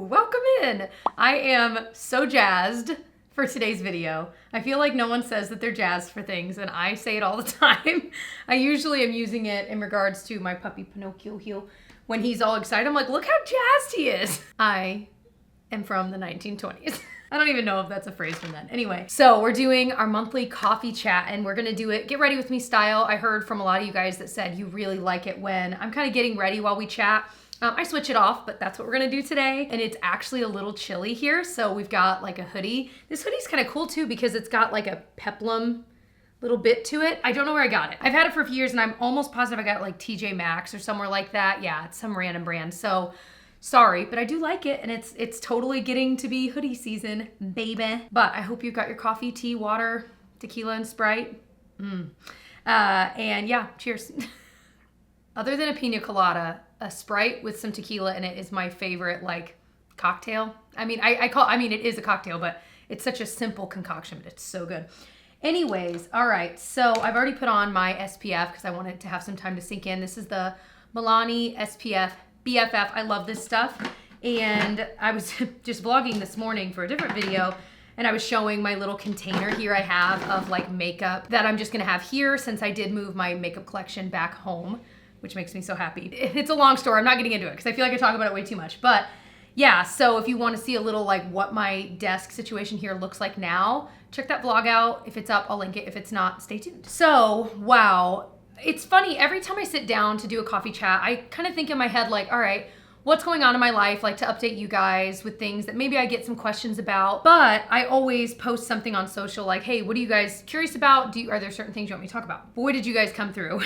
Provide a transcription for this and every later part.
welcome in. I am so jazzed for today's video. I feel like no one says that they're jazzed for things, and I say it all the time. I usually am using it in regards to my puppy Pinocchio here. When he's all excited, I'm like, look how jazzed he is. I am from the 1920s. I don't even know if that's a phrase from then. Anyway, so we're doing our monthly coffee chat, and we're gonna do it get ready with me style. I heard from a lot of you guys that said you really like it when I'm kind of getting ready while we chat. I switch it off, but that's what we're gonna do today. And it's actually a little chilly here, so we've got like a hoodie. This hoodie's kind of cool too because it's got like a peplum little bit to it. I don't know where I got it. I've had it for a few years and I'm almost positive I got it like TJ Maxx or somewhere like that. Yeah, it's some random brand. So sorry, but I do like it, and it's totally getting to be hoodie season, baby. But I hope you've got your coffee, tea, water, tequila, and Sprite. And yeah, cheers. Other than a pina colada, a Sprite with some tequila in it is my favorite like cocktail. I mean, I mean it is a cocktail, but it's such a simple concoction, but it's so good. Anyways, all right, so I've already put on my SPF because I wanted to have some time to sink in. This is the Milani SPF BFF. I love this stuff. And I was just vlogging this morning for a different video, and I was showing my little container here I have of like makeup that I'm just gonna have here since I did move my makeup collection back home, which makes me so happy. It's a long story. I'm not getting into it because I feel like I talk about it way too much. But yeah, so if you want to see a little like what my desk situation here looks like now, check that vlog out. If it's up, I'll link it. If it's not, stay tuned. So, wow. It's funny, every time I sit down to do a coffee chat, I kind of think in my head like, all right, what's going on in my life? Like to update you guys with things that maybe I get some questions about. But I always post something on social like, hey, what are you guys curious about? Are there certain things you want me to talk about? Boy, did you guys come through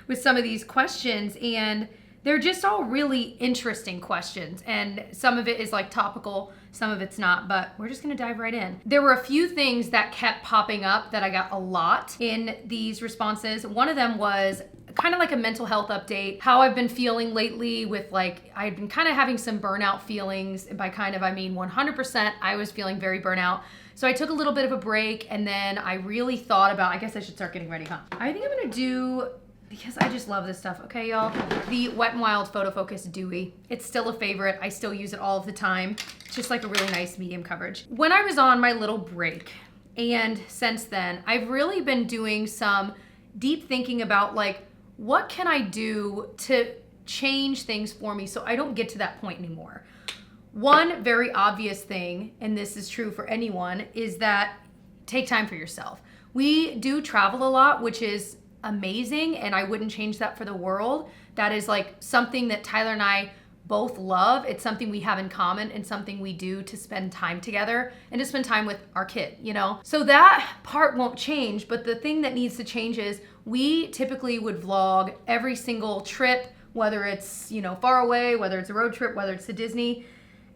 with some of these questions, and they're just all really interesting questions, and some of it is like topical, some of it's not, but we're just gonna dive right in. There were a few things that kept popping up that I got a lot in these responses. One of them was kind of like a mental health update, how I've been feeling lately with like, I've been kind of having some burnout feelings. And by kind of, I mean 100%, I was feeling very burnout. So I took a little bit of a break, and then I really thought about, I guess I should start getting ready, huh? I think I'm gonna do, because I just love this stuff, okay, y'all? The Wet n Wild Photo Focus Dewy. It's still a favorite. I still use it all of the time. It's just like a really nice medium coverage. When I was on my little break, and since then, I've really been doing some deep thinking about like, what can I do to change things for me so I don't get to that point anymore? One very obvious thing, and this is true for anyone, is that take time for yourself. We do travel a lot, which is amazing, and I wouldn't change that for the world. That is like something that Tyler and I both love. It's something we have in common and something we do to spend time together and to spend time with our kid, you know? So that part won't change, but the thing that needs to change is we typically would vlog every single trip, whether it's, you know, far away, whether it's a road trip, whether it's to Disney.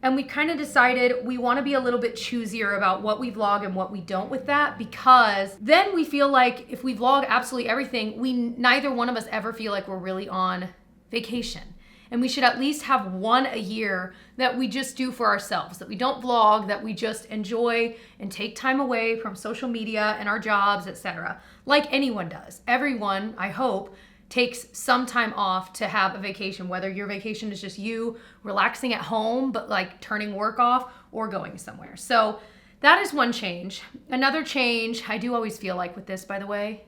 And we kind of decided we want to be a little bit choosier about what we vlog and what we don't with that, because then we feel like if we vlog absolutely everything, neither one of us ever feel like we're really on vacation. And we should at least have one a year that we just do for ourselves, that we don't vlog, that we just enjoy and take time away from social media and our jobs, etc. Like anyone does. Everyone, I hope, takes some time off to have a vacation, whether your vacation is just you relaxing at home, but like turning work off or going somewhere. So that is one change. Another change, I do always feel like with this, by the way,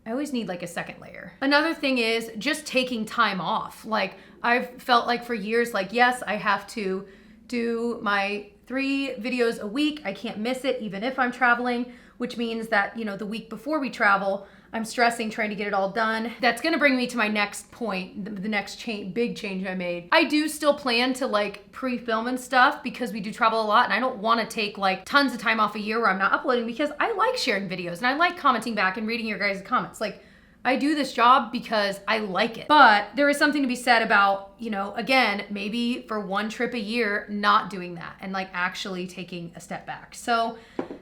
I always need like a second layer. Another thing is just taking time off. Like I've felt like for years, like, yes, I have to do my 3 videos a week. I can't miss it, even if I'm traveling, which means that, you know, the week before we travel, I'm stressing trying to get it all done. That's gonna bring me to my next point, the next big change I made. I do still plan to like pre-film and stuff because we do travel a lot, and I don't wanna take like tons of time off a year where I'm not uploading, because I like sharing videos and I like commenting back and reading your guys' comments. Like, I do this job because I like it. But there is something to be said about, you know, again, maybe for one trip a year, not doing that and like actually taking a step back. So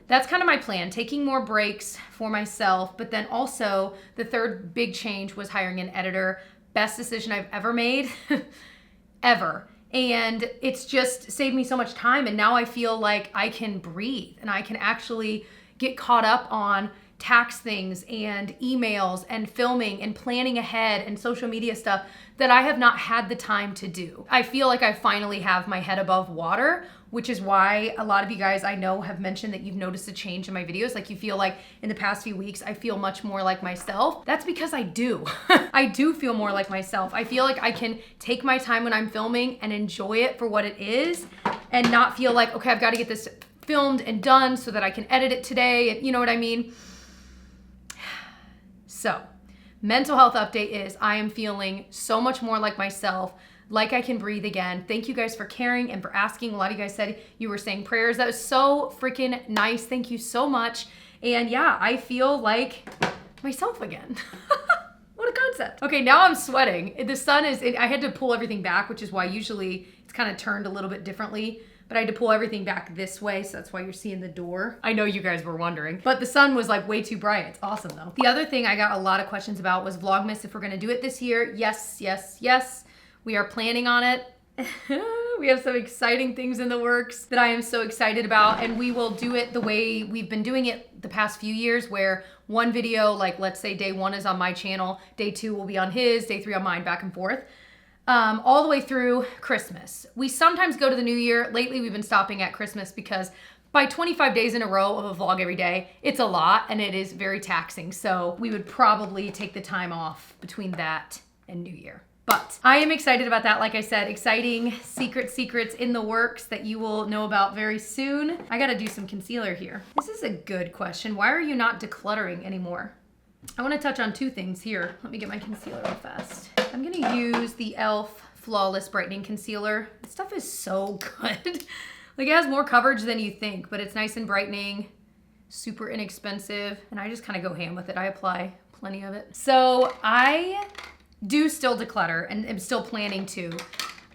that's kind of my plan, taking more breaks for myself. But then also the third big change was hiring an editor. Best decision I've ever made, ever. And it's just saved me so much time. And now I feel like I can breathe and I can actually get caught up on tax things and emails and filming and planning ahead and social media stuff that I have not had the time to do. I feel like I finally have my head above water, which is why a lot of you guys I know have mentioned that you've noticed a change in my videos. Like you feel like in the past few weeks, I feel much more like myself. That's because I do. I do feel more like myself. I feel like I can take my time when I'm filming and enjoy it for what it is and not feel like, okay, I've got to get this filmed and done so that I can edit it today. And you know what I mean? So, mental health update is I am feeling so much more like myself, like I can breathe again. Thank you guys for caring and for asking. A lot of you guys said you were saying prayers. That was so freaking nice. Thank you so much. And yeah, I feel like myself again. What a concept. Okay, now I'm sweating. The sun is, I had to pull everything back, which is why usually it's kind of turned a little bit differently. But I had to pull everything back this way, so that's why you're seeing the door. I know you guys were wondering, but the sun was like way too bright. It's awesome though. The other thing I got a lot of questions about was Vlogmas, if we're gonna do it this year. Yes, yes, yes. We are planning on it. We have some exciting things in the works that I am so excited about, and we will do it the way we've been doing it the past few years, where one video, like let's say day 1 is on my channel, day 2 will be on his, day 3 on mine, back and forth. All the way through Christmas. We sometimes go to the new year. Lately, we've been stopping at Christmas because by 25 days in a row of a vlog every day, it's a lot and it is very taxing. So we would probably take the time off between that and New Year. But I am excited about that. Like I said, exciting secrets in the works that you will know about very soon. I gotta do some concealer here. This is a good question. Why are you not decluttering anymore? I want to touch on 2 things here. Let me get my concealer real fast. I'm going to use the e.l.f. Flawless Brightening Concealer. This stuff is so good. Like it has more coverage than you think, but it's nice and brightening, super inexpensive, and I just kind of go ham with it. I apply plenty of it. So I do still declutter and am still planning to.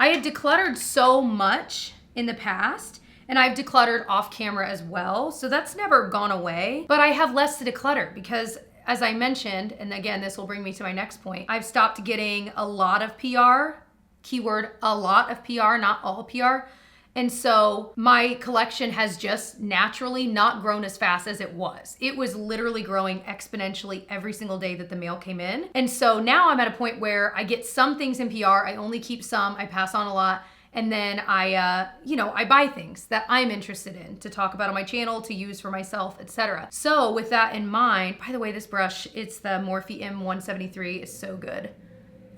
I had decluttered so much in the past, and I've decluttered off camera as well. So that's never gone away, but I have less to declutter because as I mentioned, and again, this will bring me to my next point, I've stopped getting a lot of PR, keyword, a lot of PR, not all PR. And so my collection has just naturally not grown as fast as it was. It was literally growing exponentially every single day that the mail came in. And so now I'm at a point where I get some things in PR, I only keep some, I pass on a lot. And then I buy things that I'm interested in to talk about on my channel, to use for myself, etc. So with that in mind, by the way, this brush, it's the Morphe M173, is so good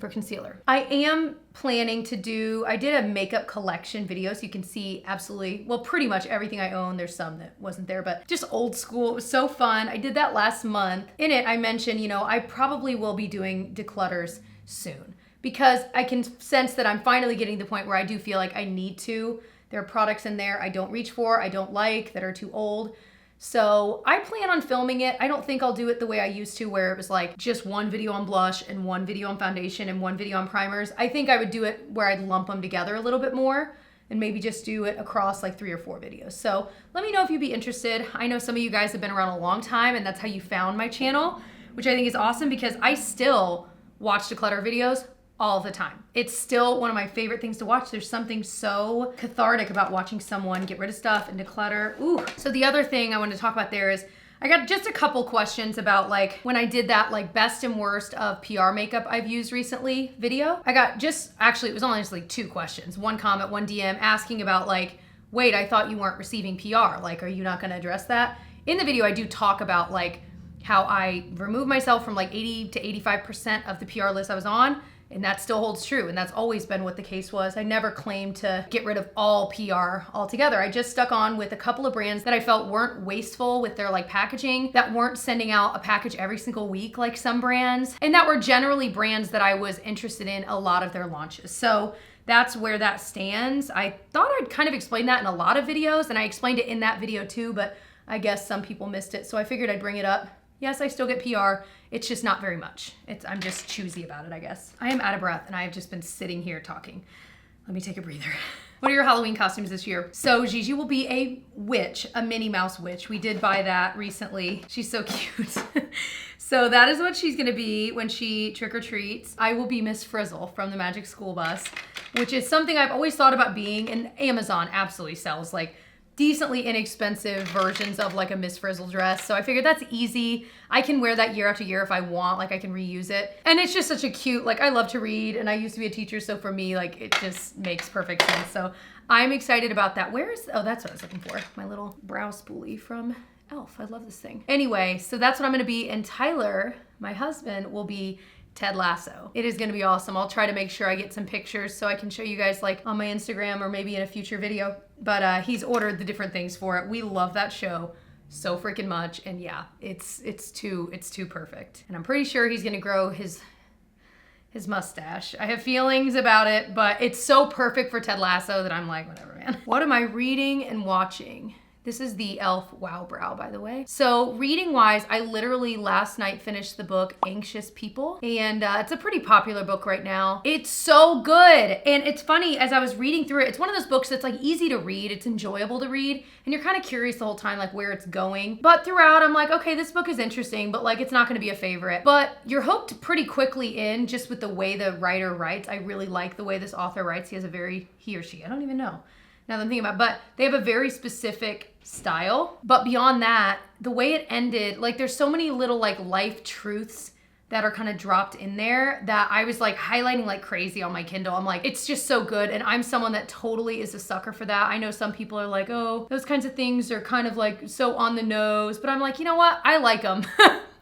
for concealer. I am planning to do, I did a makeup collection video, so you can see absolutely, well, pretty much everything I own. There's some that wasn't there, but just old school. It was so fun. I did that last month. In it, I mentioned, I probably will be doing declutters soon, because I can sense that I'm finally getting to the point where I do feel like I need to. There are products in there I don't reach for, I don't like, that are too old. So I plan on filming it. I don't think I'll do it the way I used to, where it was like just one video on blush and one video on foundation and one video on primers. I think I would do it where I'd lump them together a little bit more and maybe just do it across like 3 or 4 videos. So let me know if you'd be interested. I know some of you guys have been around a long time and that's how you found my channel, which I think is awesome because I still watch declutter videos all the time. It's still one of my favorite things to watch. There's something so cathartic about watching someone get rid of stuff and declutter. Ooh. So the other thing I wanted to talk about there is I got just a couple questions about like when I did that like best and worst of PR makeup I've used recently video. I got actually it was only just like 2 questions. 1 comment, 1 DM asking about like, wait, I thought you weren't receiving PR. Like, are you not gonna address that? In the video, I do talk about like how I removed myself from like 80 to 85% of the PR list I was on. And that still holds true. And that's always been what the case was. I never claimed to get rid of all PR altogether. I just stuck on with a couple of brands that I felt weren't wasteful with their like packaging, that weren't sending out a package every single week like some brands, and that were generally brands that I was interested in a lot of their launches. So that's where that stands. I thought I'd kind of explain that in a lot of videos, and I explained it in that video too, but I guess some people missed it. So I figured I'd bring it up. Yes, I still get PR. It's just not very much. I'm just choosy about it, I guess. I am out of breath and I have just been sitting here talking. Let me take a breather. What are your Halloween costumes this year? So Gigi will be a witch, a Minnie Mouse witch. We did buy that recently. She's so cute. So that is what she's gonna be when she trick-or-treats. I will be Miss Frizzle from the Magic School Bus, which is something I've always thought about being, and Amazon absolutely sells like decently inexpensive versions of like a Miss Frizzle dress. So I figured that's easy. I can wear that year after year if I want, like I can reuse it. And it's just such a cute, like I love to read and I used to be a teacher. So for me, like it just makes perfect sense. So I'm excited about that. Oh, that's what I was looking for. My little brow spoolie from Elf. I love this thing. Anyway, so that's what I'm gonna be. And Tyler, my husband, will be Ted Lasso. It is gonna be awesome. I'll try to make sure I get some pictures so I can show you guys like on my Instagram or maybe in a future video. But he's ordered the different things for it. We love that show so freaking much. And yeah, it's too perfect. And I'm pretty sure he's gonna grow his mustache. I have feelings about it, but it's so perfect for Ted Lasso that I'm like, whatever, man. What am I reading and watching? This is the Elf Wow Brow, by the way. So reading wise, I literally last night finished the book Anxious People, and it's a pretty popular book right now. It's so good. And it's funny, as I was reading through it, it's one of those books that's like easy to read, it's enjoyable to read, and you're kind of curious the whole time like where it's going. But throughout, I'm like, okay, this book is interesting, but like it's not gonna be a favorite. But you're hooked pretty quickly in just with the way the writer writes. I really like the way this author writes. He or she, I don't even know. Now that I'm thinking about it, but they have a very specific style. But beyond that, the way it ended, like there's so many little like life truths that are kind of dropped in there that I was like highlighting like crazy on my Kindle. I'm like, it's just so good. And I'm someone that totally is a sucker for that. I know some people are like, oh, those kinds of things are kind of like so on the nose, but I'm like, you know what? I like them.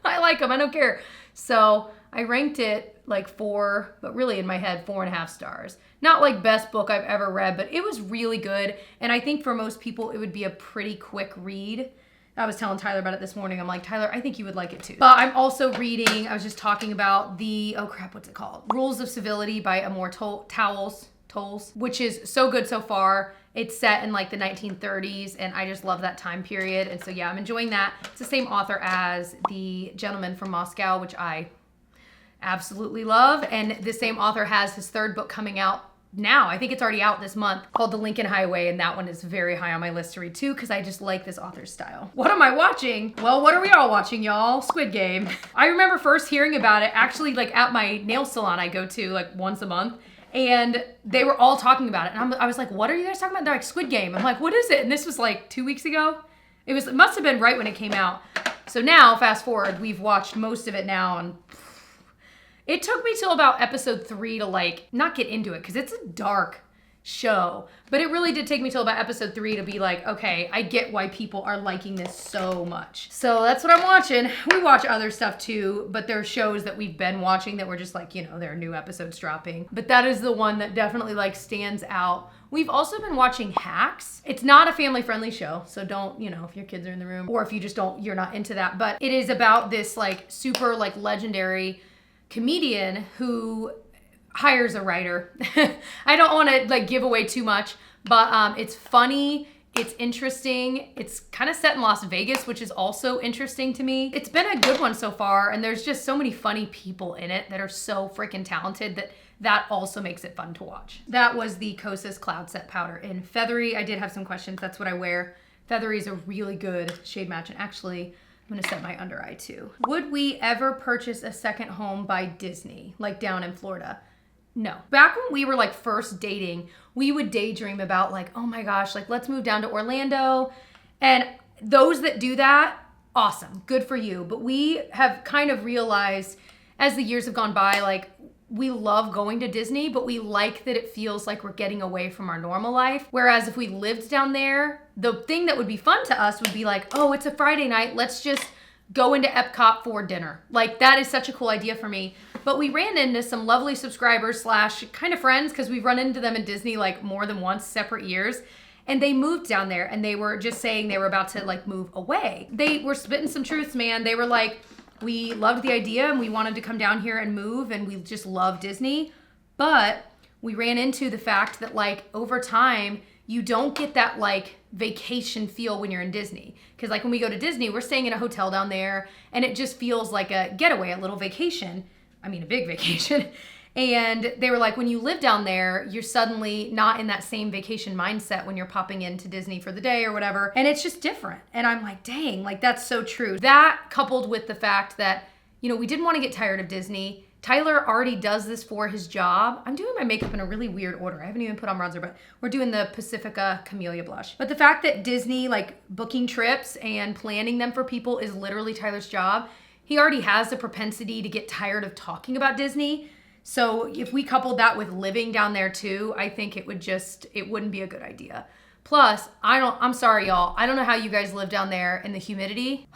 I like them, I don't care. So I ranked it like 4, but really in my head, 4.5 stars. Not like best book I've ever read, but it was really good. And I think for most people, it would be a pretty quick read. I was telling Tyler about it this morning. I'm like, Tyler, I think you would like it too. But I'm also reading, I was just talking about the, oh crap, what's it called? Rules of Civility by Amor Towles, which is so good so far. It's set in like the 1930s and I just love that time period. And so yeah, I'm enjoying that. It's the same author as The Gentleman from Moscow, which I absolutely love. And the same author has his 3rd book coming out now. I think it's already out this month, called The Lincoln Highway, and that one is very high on my list to read too because I just like this author's style. What am I watching? Well, what are we all watching, y'all? Squid Game. I remember first hearing about it actually like at my nail salon I go to like once a month, and they were all talking about it. And I was like, what are you guys talking about? They're like, Squid Game. I'm like, what is it? And this was like 2 weeks ago. It must have been right when it came out. So now, fast forward, we've watched most of it now, and it took me till about episode 3 to like, not get into it, because it's a dark show. But it really did take me till about episode 3 to be like, okay, I get why people are liking this so much. So that's what I'm watching. We watch other stuff too, but there are shows that we've been watching that we're just like, you know, there are new episodes dropping. But that is the one that definitely like stands out. We've also been watching Hacks. It's not a family-friendly show, so don't, you know, if your kids are in the room, or if you just you're not into that. But it is about this like super like legendary comedian who hires a writer. I don't want to like give away too much, but it's funny, it's interesting, it's kind of set in Las Vegas, which is also interesting to me. It's been a good one so far, and there's just so many funny people in it that are so freaking talented that also makes it fun to watch. That was the Kosas Cloud Set Powder in Feathery. I did have some questions. That's what I wear. Feathery is a really good shade match, and actually I'm gonna set my under eye too. Would we ever purchase a second home by Disney, like down in Florida? No. Back when we were like first dating, we would daydream about like, oh my gosh, like let's move down to Orlando. And those that do that, awesome, good for you. But we have kind of realized as the years have gone by, like we love going to Disney, but we like that it feels like we're getting away from our normal life. Whereas if we lived down there, the thing that would be fun to us would be like, oh, it's a Friday night, let's just go into Epcot for dinner. Like that is such a cool idea for me. But we ran into some lovely subscribers / kind of friends, because we've run into them in Disney like more than once, separate years. And they moved down there and they were just saying they were about to like move away. They were spitting some truths, man. They were like, we loved the idea and we wanted to come down here and move and we just love Disney. But we ran into the fact that like over time, you don't get that like vacation feel when you're in Disney. Because like when we go to Disney, we're staying in a hotel down there and it just feels like a getaway, a little vacation. I mean, a big vacation. And they were like, when you live down there, you're suddenly not in that same vacation mindset when you're popping into Disney for the day or whatever. And it's just different. And I'm like, dang, like that's so true. That coupled with the fact that, you know, we didn't want to get tired of Disney. Tyler already does this for his job. I'm doing my makeup in a really weird order. I haven't even put on bronzer, but we're doing the Pacifica Camellia blush. But the fact that Disney, like booking trips and planning them for people is literally Tyler's job. He already has the propensity to get tired of talking about Disney. So if we coupled that with living down there too, I think it wouldn't be a good idea. Plus, I'm sorry y'all, I don't know how you guys live down there in the humidity.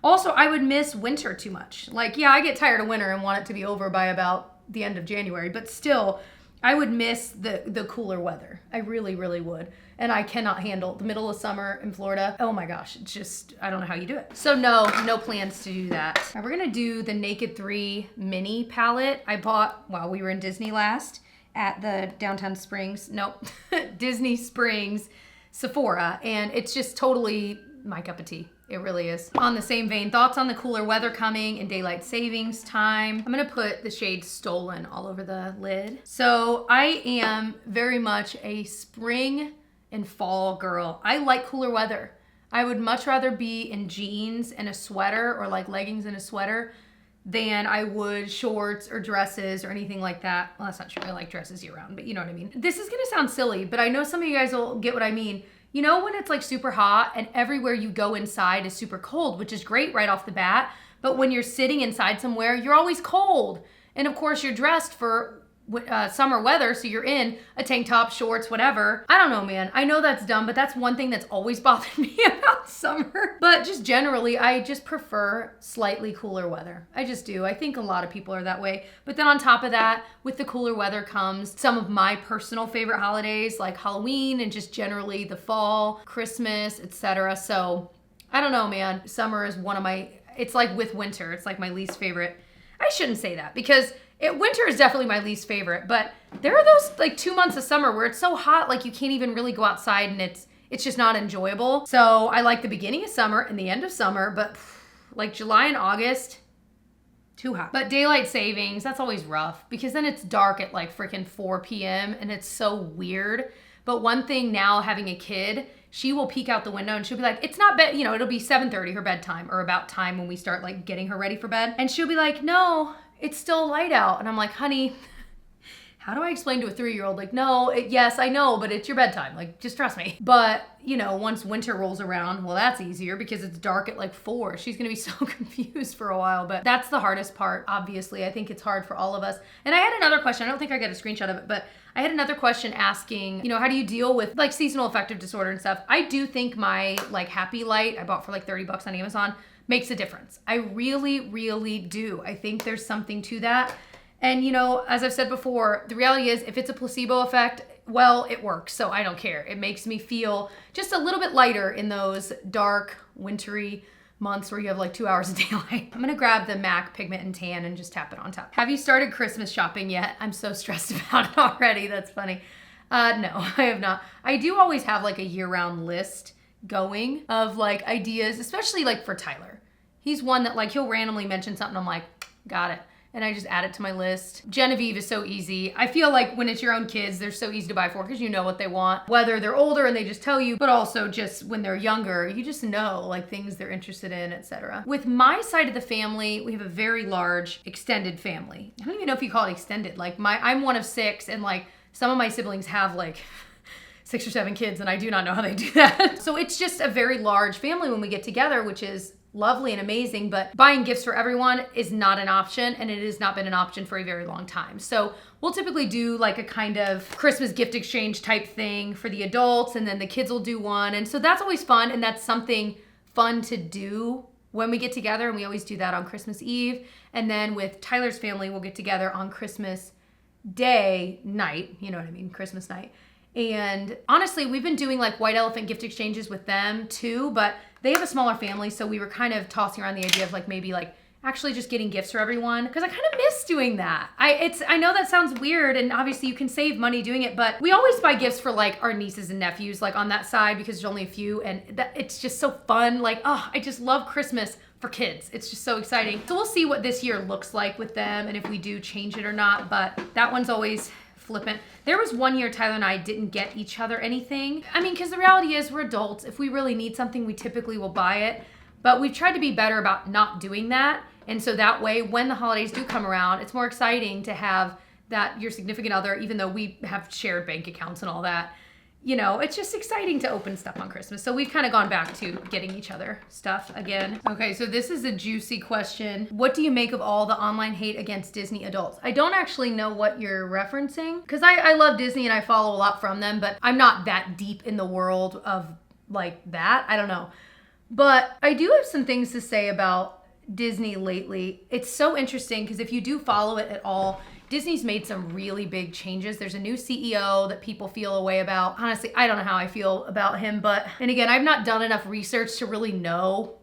Also, I would miss winter too much. Like, yeah, I get tired of winter and want it to be over by about the end of January, but still, I would miss the cooler weather. I really, really would. And I cannot handle the middle of summer in Florida. Oh my gosh, it's just, I don't know how you do it. So no plans to do that. Now we're gonna do the Naked 3 mini palette I bought while we were in Disney last at the Disney Springs Sephora. And it's just totally my cup of tea. It really is. On the same vein, thoughts on the cooler weather coming and daylight savings time. I'm gonna put the shade Stolen all over the lid. So I am very much a spring and fall girl. I like cooler weather. I would much rather be in jeans and a sweater or like leggings and a sweater than I would shorts or dresses or anything like that. Well, that's not true. I like dresses year round, but you know what I mean. This is gonna sound silly, but I know some of you guys will get what I mean. You know when it's like super hot and everywhere you go inside is super cold, which is great right off the bat, but when you're sitting inside somewhere, you're always cold. And of course you're dressed for summer weather, so you're in a tank top, shorts, whatever. I don't know, man. I know that's dumb, but that's one thing that's always bothered me about summer. But just generally, I just prefer slightly cooler weather. I just do. I think a lot of people are that way. But then on top of that, with the cooler weather comes some of my personal favorite holidays like Halloween and just generally the fall, Christmas, etc. So I don't know, man. Summer is one of my, it's like with winter, it's like my least favorite. I shouldn't say that because winter is definitely my least favorite, but there are those like 2 months of summer where it's so hot, like you can't even really go outside and it's just not enjoyable. So I like the beginning of summer and the end of summer, but like July and August, too hot. But daylight savings, that's always rough because then it's dark at like freaking 4 p.m. and it's so weird. But one thing now, having a kid, she will peek out the window and she'll be like, it's not bed, you know, it'll be 7:30 her bedtime or about time when we start like getting her ready for bed. And she'll be like, no, it's still light out. And I'm like, honey, how do I explain to a 3-year-old? Like, no, yes, I know, but it's your bedtime. Like, just trust me. But, you know, once winter rolls around, well, that's easier because it's dark at like 4. She's gonna be so confused for a while, but that's the hardest part, obviously. I think it's hard for all of us. And I had another question. I don't think I got a screenshot of it, but I had another question asking, you know, how do you deal with like seasonal affective disorder and stuff? I do think my like Happy Light I bought for like $30 on Amazon makes a difference. I really, really do. I think there's something to that. And you know, as I've said before, the reality is if it's a placebo effect, well, it works. So I don't care. It makes me feel just a little bit lighter in those dark, wintry months where you have like 2 hours of daylight. I'm gonna grab the MAC Pigment and Tan and just tap it on top. Have you started Christmas shopping yet? I'm so stressed about it already. That's funny. No, I have not. I do always have like a year-round list going of like ideas, especially like for Tyler. He's one that like, he'll randomly mention something. I'm like, got it. And I just add it to my list. Genevieve is so easy. I feel like when it's your own kids, they're so easy to buy for because you know what they want. Whether they're older and they just tell you, but also just when they're younger, you just know like things they're interested in, etc. With my side of the family, we have a very large extended family. I don't even know if you call it extended. Like I'm one of 6 and like some of my siblings have like 6 or 7 kids and I do not know how they do that. So it's just a very large family when we get together, which is lovely and amazing, but buying gifts for everyone is not an option and it has not been an option for a very long time. So we'll typically do like a kind of Christmas gift exchange type thing for the adults and then the kids will do one. And so that's always fun and that's something fun to do when we get together, and we always do that on Christmas Eve. And then with Tyler's family, we'll get together on Christmas Day night, you know what I mean, Christmas night. And honestly, we've been doing like white elephant gift exchanges with them too, but they have a smaller family, so we were kind of tossing around the idea of like maybe like actually just getting gifts for everyone because I kind of miss doing that. I know that sounds weird and obviously you can save money doing it, but we always buy gifts for like our nieces and nephews like on that side because there's only a few and it's just so fun. Like, oh, I just love Christmas for kids. It's just so exciting. So we'll see what this year looks like with them and if we do change it or not, but that one's always flippant. There was one year Tyler and I didn't get each other anything. I mean, because the reality is we're adults. If we really need something, we typically will buy it. But we've tried to be better about not doing that. And so that way, when the holidays do come around, it's more exciting to have that your significant other, even though we have shared bank accounts and all that, you know, it's just exciting to open stuff on Christmas. So we've kind of gone back to getting each other stuff again. Okay, so this is a juicy question. What do you make of all the online hate against Disney adults? I don't actually know what you're referencing, because I love Disney and I follow a lot from them, but I'm not that deep in the world of like that. I don't know. But I do have some things to say about Disney lately. It's so interesting because if you do follow it at all, Disney's made some really big changes. There's a new CEO that people feel a way about. Honestly, I don't know how I feel about him, and again, I've not done enough research to really know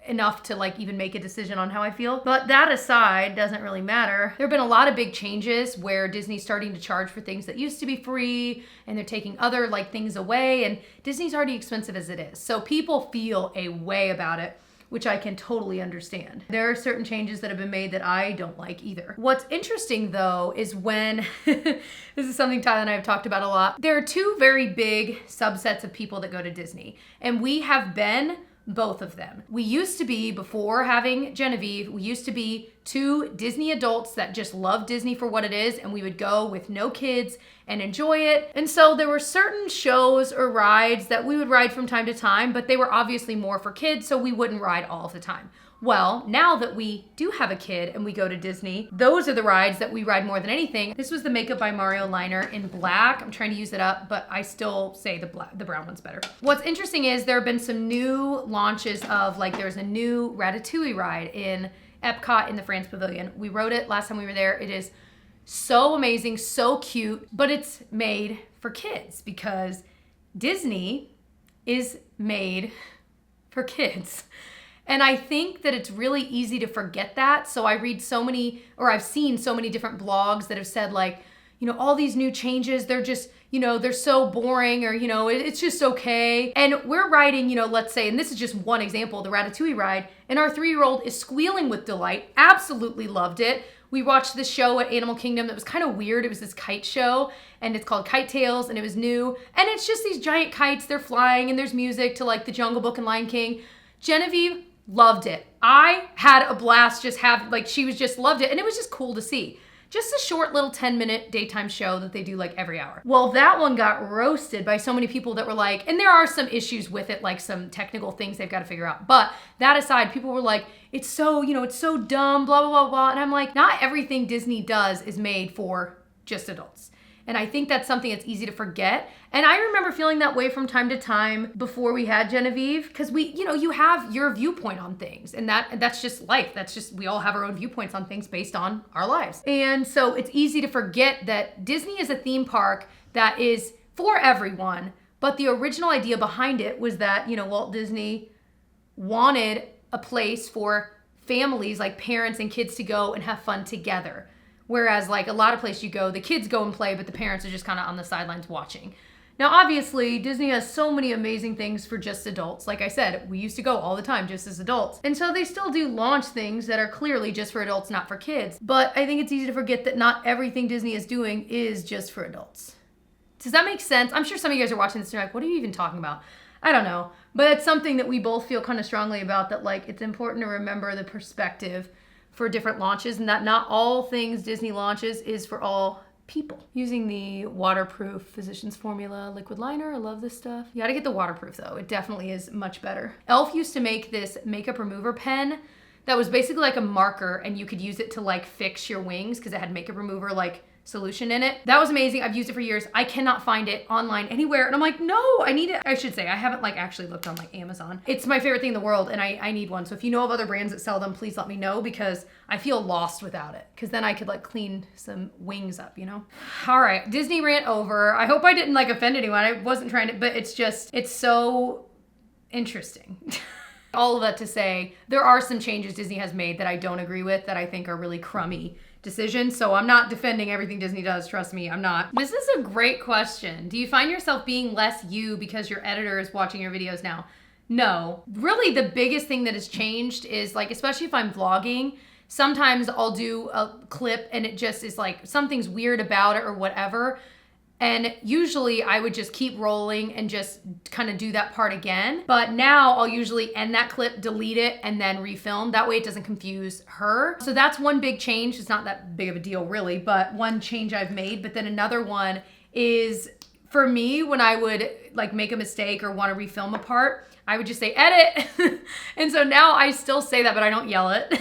enough to like even make a decision on how I feel. But that aside, doesn't really matter. There have been a lot of big changes where Disney's starting to charge for things that used to be free, and they're taking other like things away, and Disney's already expensive as it is. So people feel a way about it, which I can totally understand. There are certain changes that have been made that I don't like either. What's interesting though is when, this is something Tyler and I have talked about a lot, there are two very big subsets of people that go to Disney, and we have been both of them. We used to be, before having Genevieve, we used to be two Disney adults that just love Disney for what it is, and we would go with no kids and enjoy it. And so there were certain shows or rides that we would ride from time to time, but they were obviously more for kids, so we wouldn't ride all of the time. Well, now that we do have a kid and we go to Disney, those are the rides that we ride more than anything. This was the Makeup by Mario liner in black. I'm trying to use it up, but I still say the brown one's better. What's interesting is there have been some new launches of, like, there's a new Ratatouille ride in Epcot in the France Pavilion. We rode it last time we were there. It is so amazing, so cute, but it's made for kids because Disney is made for kids. And I think that it's really easy to forget that. So I read so many, or I've seen so many different blogs that have said, like, you know, all these new changes, they're just, you know, they're so boring, or, you know, it's just okay. And we're riding, you know, let's say, and this is just one example, the Ratatouille ride, and our 3-year-old is squealing with delight, absolutely loved it. We watched this show at Animal Kingdom that was kind of weird. It was this kite show, and it's called Kite Tales, and it was new. And it's just these giant kites, they're flying, and there's music to like the Jungle Book and Lion King. Genevieve loved it. I had a blast she was just loved it. And it was just cool to see. Just a short little 10-minute daytime show that they do like every hour. Well, that one got roasted by so many people that were like, and there are some issues with it, like some technical things they've got to figure out. But that aside, people were like, it's so, you know, it's so dumb, blah, blah, blah, blah. And I'm like, not everything Disney does is made for just adults. And I think that's something that's easy to forget. And I remember feeling that way from time to time before we had Genevieve, because we, you know, you have your viewpoint on things, and that's just life. That's just, we all have our own viewpoints on things based on our lives. And so it's easy to forget that Disney is a theme park that is for everyone, but the original idea behind it was that, you know, Walt Disney wanted a place for families, like parents and kids, to go and have fun together. Whereas like a lot of places you go, the kids go and play, but the parents are just kind of on the sidelines watching. Now, obviously, Disney has so many amazing things for just adults. Like I said, we used to go all the time just as adults. And so they still do launch things that are clearly just for adults, not for kids. But I think it's easy to forget that not everything Disney is doing is just for adults. Does that make sense? I'm sure some of you guys are watching this and you're like, what are you even talking about? I don't know. But it's something that we both feel kind of strongly about, that like it's important to remember the perspective for different launches, and that not all things Disney launches is for all people. Using the waterproof Physicians Formula liquid liner. I love this stuff. You gotta get the waterproof though. It definitely is much better. Elf used to make this makeup remover pen that was basically like a marker, and you could use it to like fix your wings because it had makeup remover like solution in it. That was amazing. I've used it for years. I cannot find it online anywhere. And I'm like, no, I need it. I should say, I haven't like actually looked on like Amazon. It's my favorite thing in the world, and I need one. So if you know of other brands that sell them, please let me know, because I feel lost without it. Because then I could like clean some wings up, you know? All right, Disney rant over. I hope I didn't like offend anyone. I wasn't trying to, but it's so interesting. All of that to say, there are some changes Disney has made that I don't agree with, that I think are really crummy decisions. So I'm not defending everything Disney does. Trust me, I'm not. This is a great question. Do you find yourself being less you because your editor is watching your videos now? No. Really, the biggest thing that has changed is, like, especially if I'm vlogging, sometimes I'll do a clip and it just is like something's weird about it or whatever. And usually I would just keep rolling and just kind of do that part again. But now I'll usually end that clip, delete it, and then refilm. That way it doesn't confuse her. So that's one big change. It's not that big of a deal really, but one change I've made. But then another one is for me, when I would like make a mistake or want to refilm a part, I would just say edit. And so now I still say that, but I don't yell it.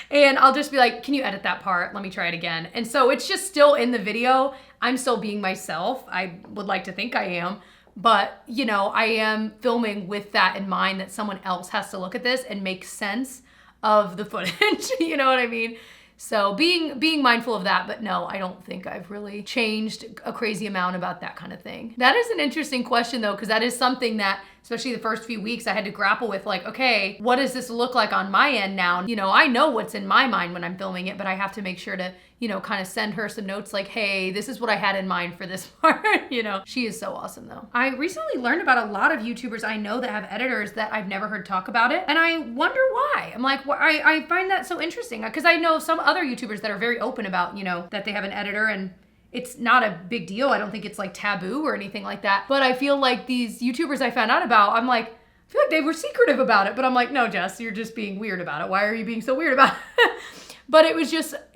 And I'll just be like, can you edit that part? Let me try it again. And so it's just still in the video. I'm still being myself. I would like to think I am. But, you know, I am filming with that in mind, that someone else has to look at this and make sense of the footage. You know what I mean? So being mindful of that, but no, I don't think I've really changed a crazy amount about that kind of thing. That is an interesting question though, because that is something that, especially the first few weeks, I had to grapple with, like, okay, what does this look like on my end now? You know, I know what's in my mind when I'm filming it, but I have to make sure to, you know, kind of send her some notes like, hey, this is what I had in mind for this part. You know, she is so awesome though. I recently learned about a lot of YouTubers I know that have editors that I've never heard talk about it. And I wonder why. I'm like, I find that so interesting because I know some other YouTubers that are very open about, you know, that they have an editor, and it's not a big deal. I don't think it's like taboo or anything like that. But I feel like these YouTubers I found out about, I'm like, I feel like they were secretive about it, but I'm like, no, Jess, you're just being weird about it. Why are you being so weird about it? But it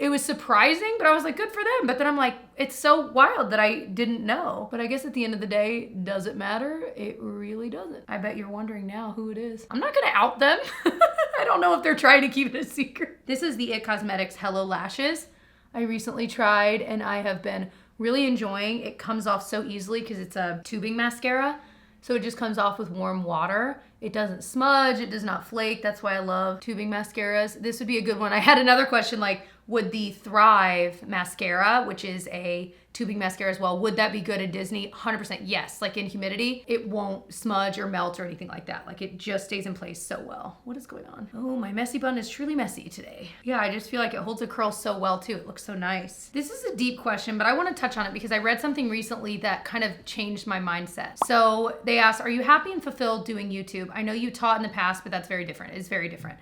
was surprising, but I was like, good for them. But then I'm like, it's so wild that I didn't know. But I guess at the end of the day, does it matter? It really doesn't. I bet you're wondering now who it is. I'm not gonna out them. I don't know if they're trying to keep it a secret. This is the It Cosmetics Hello Lashes. I recently tried and I have been really enjoying. It comes off so easily because it's a tubing mascara. So it just comes off with warm water. It doesn't smudge, it does not flake. That's why I love tubing mascaras. This would be a good one. I had another question like, would the Thrive mascara, which is a tubing mascara as well, would that be good at Disney? 100% yes. Like in humidity, it won't smudge or melt or anything like that. Like it just stays in place so well. What is going on? Oh, my messy bun is truly messy today. Yeah, I just feel like it holds a curl so well too. It looks so nice. This is a deep question, but I want to touch on it because I read something recently that kind of changed my mindset. So they asked, are you happy and fulfilled doing YouTube? I know you taught in the past, but that's very different. It's very different.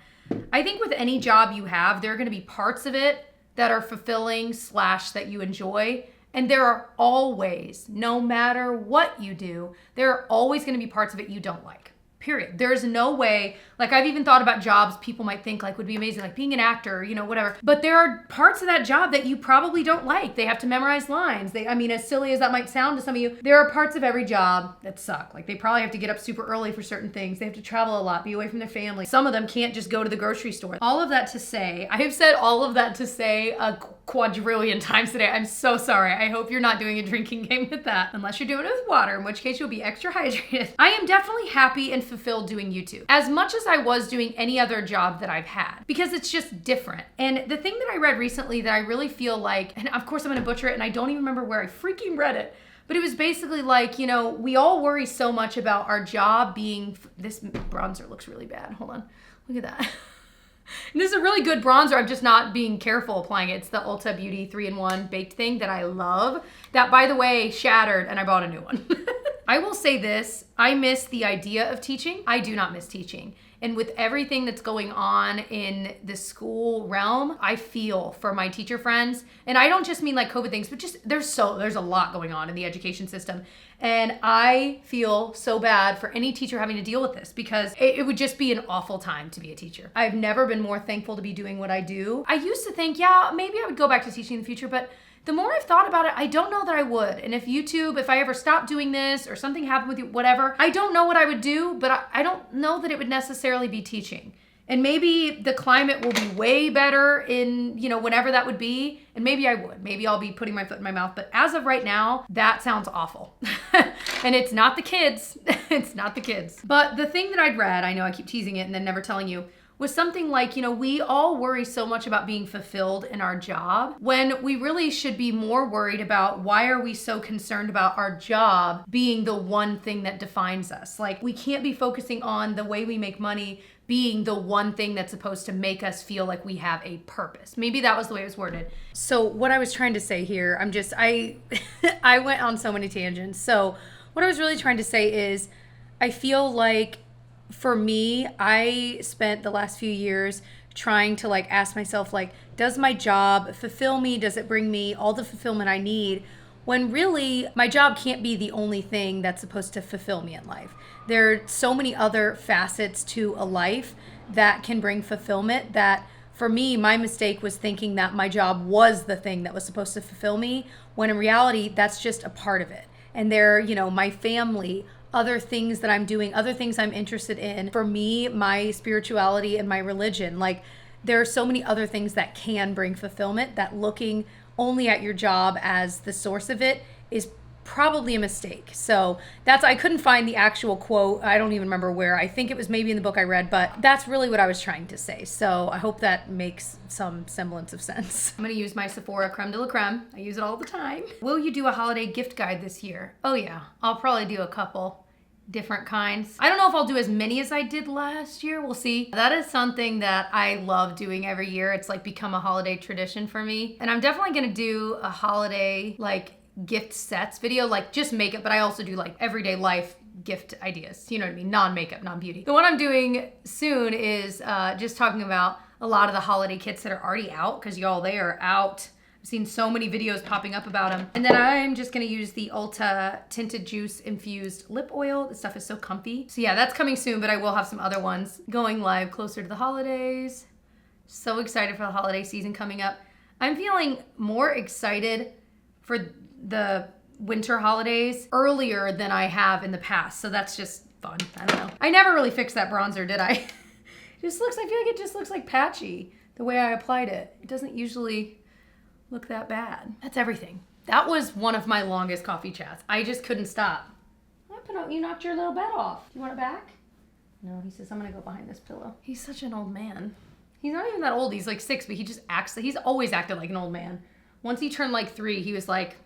I think with any job you have, there are going to be parts of it that are fulfilling / that you enjoy. And there are always, no matter what you do, there are always going to be parts of it you don't like. Period. There's no way, like I've even thought about jobs people might think like would be amazing, like being an actor, you know, whatever. But there are parts of that job that you probably don't like. They have to memorize lines. I mean, as silly as that might sound to some of you, there are parts of every job that suck. Like they probably have to get up super early for certain things. They have to travel a lot, be away from their family. Some of them can't just go to the grocery store. All of that to say, I have said all of that to say a quadrillion times today. I'm so sorry. I hope you're not doing a drinking game with that, unless you're doing it with water, in which case you'll be extra hydrated. I am definitely happy and fulfilled doing YouTube as much as I was doing any other job that I've had, because it's just different. And the thing that I read recently that I really feel like, and of course I'm gonna butcher it and I don't even remember where I freaking read it, but it was basically like, you know, we all worry so much about our job being, this bronzer looks really bad. Hold on, look at that. And this is a really good bronzer. I'm just not being careful applying it. It's the Ulta Beauty 3-in-1 baked thing that I love. That, by the way, shattered and I bought a new one. I will say this, I miss the idea of teaching. I do not miss teaching. And with everything that's going on in the school realm, I feel for my teacher friends. And I don't just mean like COVID things, but just there's a lot going on in the education system. And I feel so bad for any teacher having to deal with this because it would just be an awful time to be a teacher. I've never been more thankful to be doing what I do. I used to think, yeah, maybe I would go back to teaching in the future, but the more I've thought about it, I don't know that I would. And if I ever stopped doing this or something happened with you, whatever, I don't know what I would do, but I don't know that it would necessarily be teaching. And maybe the climate will be way better in, you know, whenever that would be. And maybe I would. Maybe I'll be putting my foot in my mouth. But as of right now, that sounds awful. And it's not the kids. It's not the kids. But the thing that I'd read, I know I keep teasing it and then never telling you, was something like, you know, we all worry so much about being fulfilled in our job when we really should be more worried about why are we so concerned about our job being the one thing that defines us. Like we can't be focusing on the way we make money being the one thing that's supposed to make us feel like we have a purpose. Maybe that was the way it was worded. So what I was trying to say here, I went on so many tangents. So what I was really trying to say is I feel like for me, I spent the last few years trying to like ask myself, like, does my job fulfill me? Does it bring me all the fulfillment I need? when really my job can't be the only thing that's supposed to fulfill me in life. There are so many other facets to a life that can bring fulfillment that for me, my mistake was thinking that my job was the thing that was supposed to fulfill me, when in reality, that's just a part of it. And there, my family, other things that I'm doing, other things I'm interested in. For me, my spirituality and my religion, like there are so many other things that can bring fulfillment that looking only at your job as the source of it is probably a mistake. So I couldn't find the actual quote. I don't even remember where. I think it was maybe in the book I read, but that's really what I was trying to say. So I hope that makes some semblance of sense. I'm gonna use my Sephora Creme de la Creme. I use it all the time. Will you do a holiday gift guide this year? Oh yeah, I'll probably do a couple different kinds. I don't know if I'll do as many as I did last year. We'll see. That is something that I love doing every year. It's like become a holiday tradition for me. And I'm definitely gonna do a holiday gift sets video, like just makeup, but I also do like everyday life gift ideas, you know what I mean? Non-makeup, non-beauty. The one I'm doing soon is just talking about a lot of the holiday kits that are already out, because y'all, they are out. I've seen so many videos popping up about them. And then I'm just gonna use the Ulta Tinted Juice Infused Lip Oil. This stuff is so comfy. So yeah, that's coming soon, but I will have some other ones going live closer to the holidays. So excited for the holiday season coming up. I'm feeling more excited for the winter holidays earlier than I have in the past. So that's just fun. I don't know. I never really fixed that bronzer, did I? I feel like it just looks like patchy the way I applied it. It doesn't usually look that bad. That's everything. That was one of my longest coffee chats. I just couldn't stop. You knocked your little bed off. You want it back? No, he says, I'm gonna go behind this pillow. He's such an old man. He's not even that old. He's like 6, but he just acts like, he's always acted like an old man. Once he turned like 3, he was like,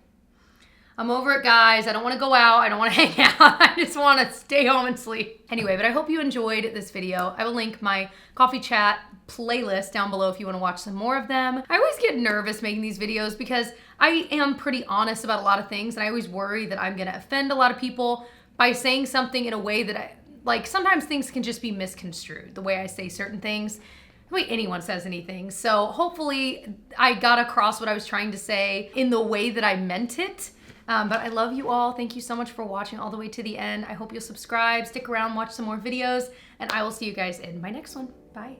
I'm over it, guys. I don't want to go out. I don't want to hang out. I just want to stay home and sleep. Anyway, but I hope you enjoyed this video. I will link my coffee chat playlist down below if you want to watch some more of them. I always get nervous making these videos because I am pretty honest about a lot of things, and I always worry that I'm going to offend a lot of people by saying something in a way that sometimes things can just be misconstrued, the way I say certain things, the way anyone says anything. So hopefully I got across what I was trying to say in the way that I meant it. But I love you all. Thank you so much for watching all the way to the end. I hope you'll subscribe, stick around, watch some more videos, and I will see you guys in my next one. Bye.